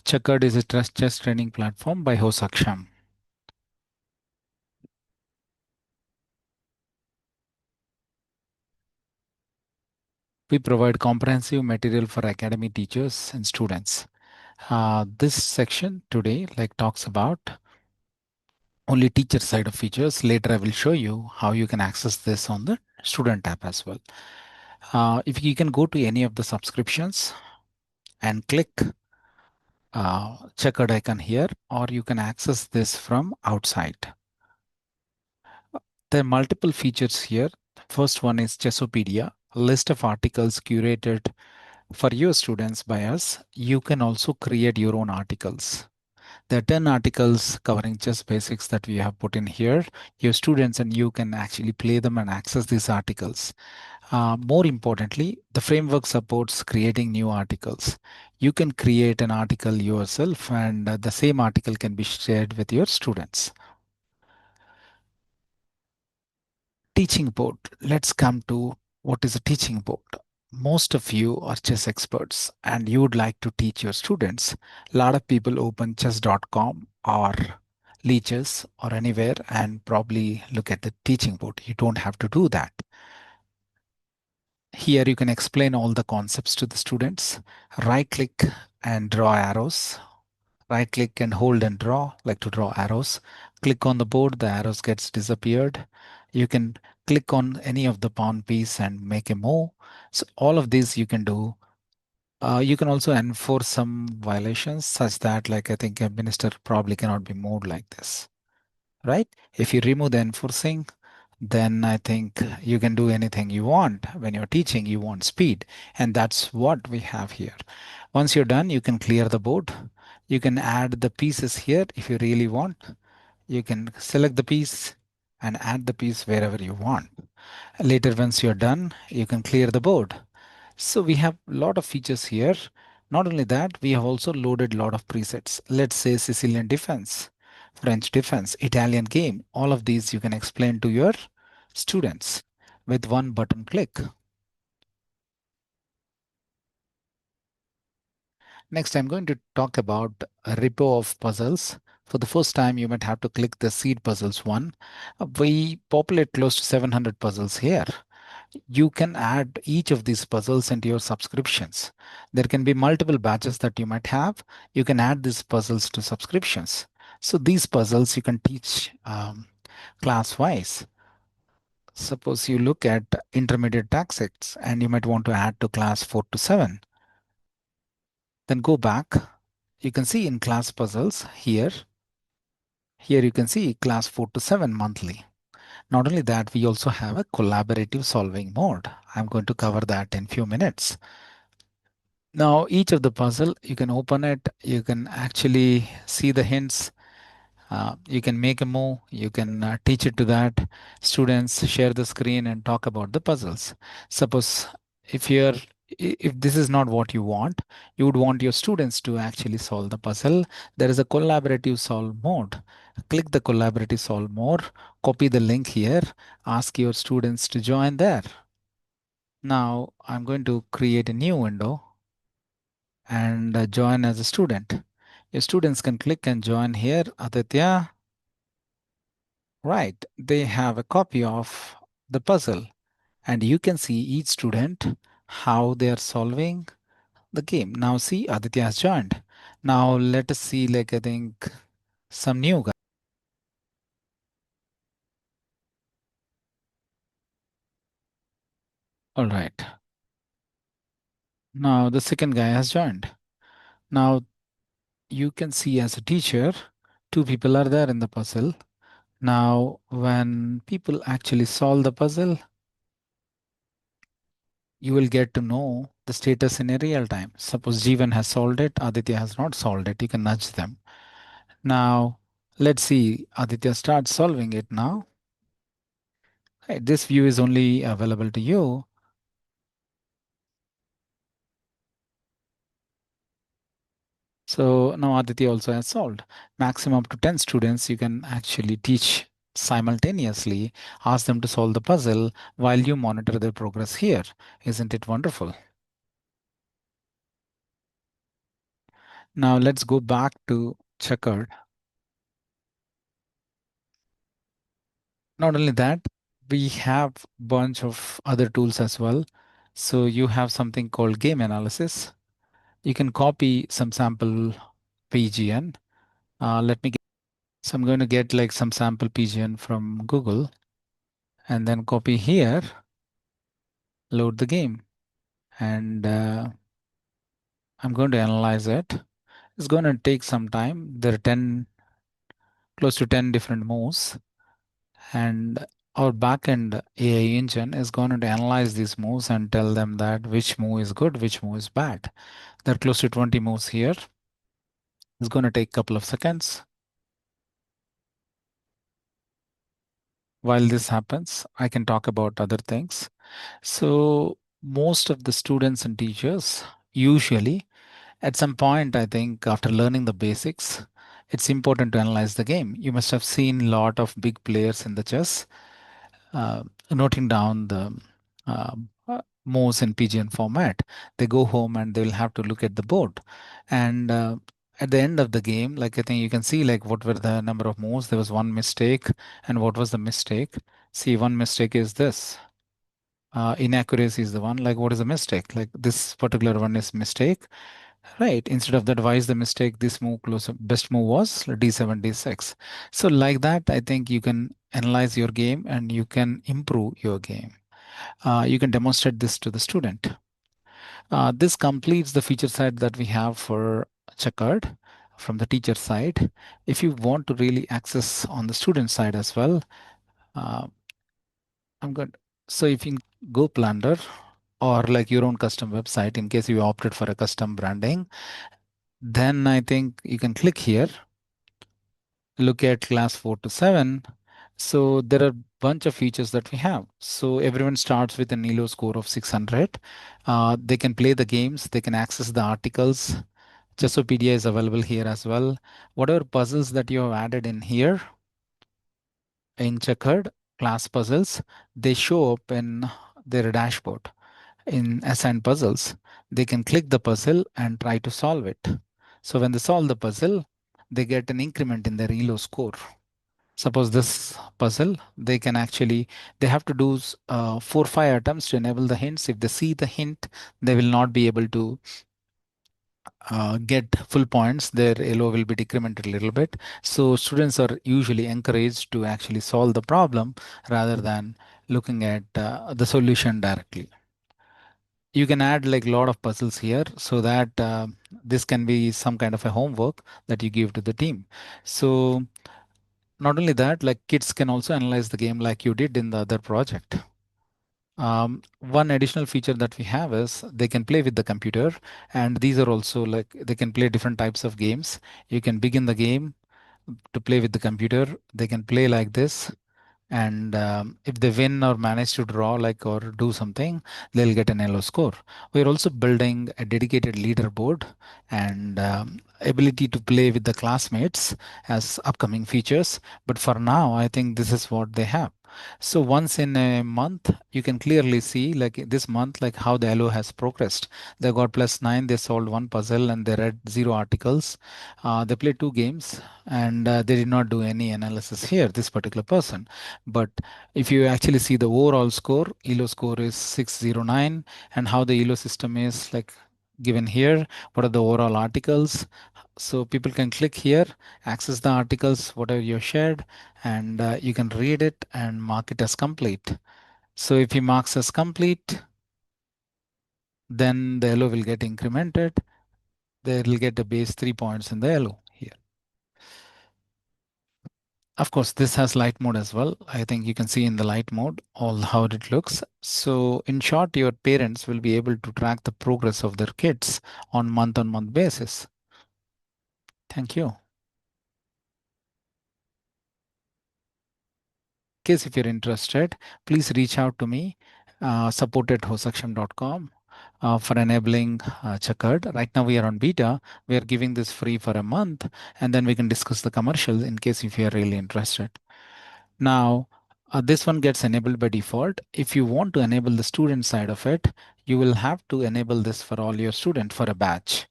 Chequered is a trust chess training platform by host Aksham. We provide comprehensive material for academy teachers and students. This section today talks about only teacher side of features. Later, I will show you how you can access this on the student tab as well. If you can go to any of the subscriptions and click checkered icon here, or you can access this from outside. There are multiple features here. First one is Chessopedia, a list of articles curated for your students by us. You can also create your own articles. There are 10 articles covering chess basics that we have put in here. Your students and you can actually play them and access these articles. More importantly, the framework supports creating new articles. You can create an article yourself, and the same article can be shared with your students. Teaching board. Let's come to what is a teaching board. Most of you are chess experts and you would like to teach your students. A lot of people open chess.com or Leeches or anywhere and probably look at the teaching board. You don't have to do that. Here you can explain all the concepts to the students. Right click and draw arrows. Right click and hold and draw, like to draw arrows. Click on the board, the arrows gets disappeared. You can click on any of the pawn piece and make a move. So all of these you can do. You can also enforce some violations such that, like, I think a minister probably cannot be moved like this, right? If you remove the enforcing, then I think you can do anything you want. When you're teaching, you want speed, and that's what we have here. Once you're done, you can clear the board. You can add the pieces here if you really want. You can select the piece and add the piece wherever you want. Later, once you're done, you can clear the board. So we have a lot of features here. Not only that, we have also loaded a lot of presets. Let's say Sicilian defense, French defense, Italian game. All of these you can explain to your students with one button click. Next, I'm going to talk about a repo of puzzles. For the first time, you might have to click the seed puzzles one. We populate close to 700 puzzles here. You can add each of these puzzles into your subscriptions. There can be multiple batches that you might have. You can add these puzzles to subscriptions. So these puzzles you can teach class wise. Suppose you look at intermediate tactics and you might want to add to class 4 to 7. Then go back. You can see in class puzzles here. Here you can see class 4 to 7 monthly. Not only that, we also have a collaborative solving mode. I'm going to cover that in few minutes. Now, each of the puzzle, you can open it, you can actually see the hints, you can make a move, you can teach it to that. Students share the screen and talk about the puzzles. Suppose if you're if this is not what you want, you would want your students to actually solve the puzzle. There is a collaborative solve mode. Click the collaborative solve mode, copy the link here, ask your students to join there. Now I'm going to create a new window and join as a student. Your students can click and join here. Aditya, right? They have a copy of the puzzle, and you can see each student how they are solving the game. Now, see, Aditya has joined. Now, let us see, I think, some new guy. All right. Now, the second guy has joined. Now, you can see as a teacher, two people are there in the puzzle. Now, when people actually solve the puzzle, you will get to know the status in a real time. Suppose Jeevan has solved it, Aditya has not solved it. You can nudge them. Now, let's see. Aditya starts solving it now. Hey, this view is only available to you. So now Aditya also has solved. Maximum up to 10 students you can actually teach simultaneously. Ask them to solve the puzzle while you monitor their progress here. Isn't it wonderful? Now let's go back to Chequered. Not only that, we have bunch of other tools as well. So you have something called game analysis. You can copy some sample PGN. Let me get, so I'm going to get like some sample PGN from Google and then copy here, load the game, and I'm going to analyze it. It's going to take some time. There are 10, close to 10 different moves, and our backend AI engine is going to analyze these moves and tell them that which move is good, which move is bad. There are close to 20 moves here. It's going to take a couple of seconds. While this happens, I can talk about other things. So most of the students and teachers usually at some point, I think after learning the basics, it's important to analyze the game. You must have seen a lot of big players in the chess noting down the moves in PGN format. They go home and they will have to look at the board. And at the end of the game, like I think you can see like what were the number of moves. There was one mistake, and what was the mistake? See, one mistake is this. Inaccuracy is the one. Like, what is the mistake? Like this particular one is mistake, right? Instead of that, why is the mistake? This move close, best move was D7, D6. So like that, I think you can analyze your game and you can improve your game. You can demonstrate this to the student. This completes the feature set that we have for Chequered from the teacher side. If you want to really access on the student side as well, uh, I'm good. So if you go Planner or like your own custom website, in case you opted for a custom branding, then I think you can click here, look at class 4 to 7. So there are bunch of features that we have. So everyone starts with an ELO score of 600. They can play the games, they can access the articles. Chessopedia is available here as well. Whatever puzzles that you have added in here in Chequered class puzzles, they show up in their dashboard. In assigned puzzles, they can click the puzzle and try to solve it. So when they solve the puzzle, they get an increment in their ELO score. Suppose this puzzle, they can actually, they have to do 4 or 5 attempts to enable the hints. If they see the hint, they will not be able to get full points. Their LO will be decremented a little bit. So students are usually encouraged to actually solve the problem rather than looking at the solution directly. You can add like a lot of puzzles here so that this can be some kind of a homework that you give to the team. So not only that, like kids can also analyze the game like you did in the other project. One additional feature that we have is they can play with the computer, and these are also like they can play different types of games. You can begin the game to play with the computer. They can play like this, and if they win or manage to draw like or do something, they'll get an yellow score. We're also building a dedicated leaderboard and ability to play with the classmates as upcoming features, but for now I think this is what they have. So once in a month you can clearly see like this month like how the LO has progressed. They got +9, they solved one puzzle and they read 0 articles. They played 2 games and they did not do any analysis here, this particular person. But if you actually see the overall score, ELO score is 609, and how the ELO system is like given here. What are the overall articles? So people can click here, access the articles, whatever you shared, and you can read it and mark it as complete. So if he marks as complete, then the LO will get incremented. They will get a base 3 points in the LO here. Of course, this has light mode as well. I think you can see in the light mode all how it looks. So in short, your parents will be able to track the progress of their kids on month basis. Thank you. In case if you're interested, please reach out to me, support@hosaksham.com for enabling Chequered. Right now we are on beta. We are giving this free for a month, and then we can discuss the commercials in case if you are really interested. Now, this one gets enabled by default. If you want to enable the student side of it, you will have to enable this for all your student for a batch.